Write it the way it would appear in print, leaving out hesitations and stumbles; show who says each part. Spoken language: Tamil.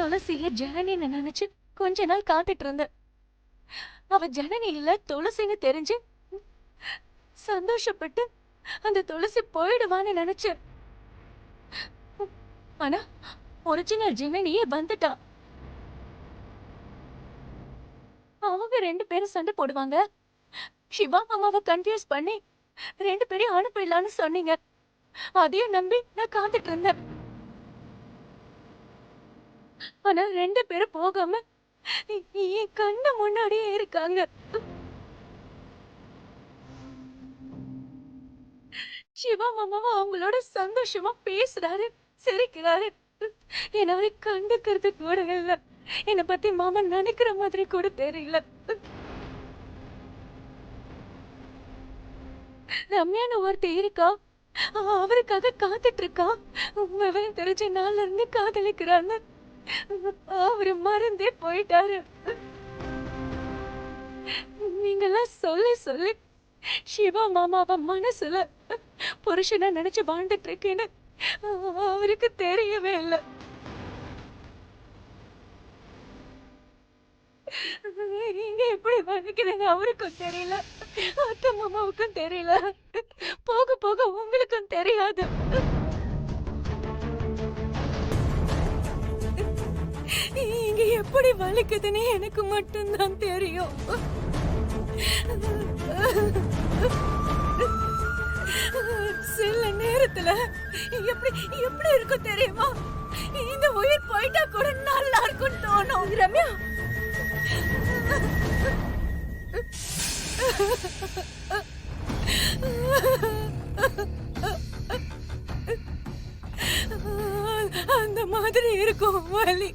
Speaker 1: துளசிய ஜனனின்னு நினைச்சு கொஞ்ச நாள் காத்துட்டு இருந்தேன். அவ ஜனனி இல்ல துளசின்னு தெரிஞ்சு சந்தோஷப்பட்டு அந்த துளசி போயிடுவான்னு நினைச்சேன். ஆனா ஒரிஜினல் ஜனனியே வந்துட்டா. அவங்க 2 பேரும் சண்டை போடுவாங்க. சிவா அம்மாவை கன்ஃபியூஸ் பண்ணி 2 பேரையும் அனுப்பிடலான்னு சொன்னீங்க. அதையும் நம்பி நான் காத்துட்டு இருந்தேன். ஆனா 2 பேரும் போகாம என் கண்ணு முன்னாடியே இருக்காங்க. சிவா மாமாவும் அவங்களோட சந்தோஷமா பேசுறாரு, சிரிக்கிறாரு. என்ன அவரு கண்டுக்கிறது கூட இல்ல. என்னை பத்தி மாமா நினைக்கிற மாதிரி கூட தெரியல. ரம்யான்னு ஒருத்தி இருக்கா. அவருக்காக காத்துட்டு இருக்கா. விவரம் தெரிஞ்ச நாள்ல இருந்து காதலிக்கிறாங்க. அவரு மறந்தே போயிட்டாரு. நீங்கெல்லாம் சொல்லி சொல்லி சிவா மாமாவ மனசுல புருஷனை நினைச்சு வாழ்ந்துட்டு இருக்கேன்னு அவருக்கு தெரியவே இல்லை. நீங்க எப்படி வதக்கிறீங்க அவருக்கும் தெரியல, அத்தை மாமாவுக்கும் தெரியல, போக போக உங்களுக்கும் தெரியாது. இங்க எப்படி வலிக்குதுன்னு எனக்கு மட்டும்தான் தெரியும். சில நேரத்துல எப்படி எப்படி இருக்கும் தெரியுமா? இந்த உயிர் போயிட்டா கூட நல்லா இருக்கும் தோணும். ரம்யா, அந்த மாதிரி இருக்கும் வலி.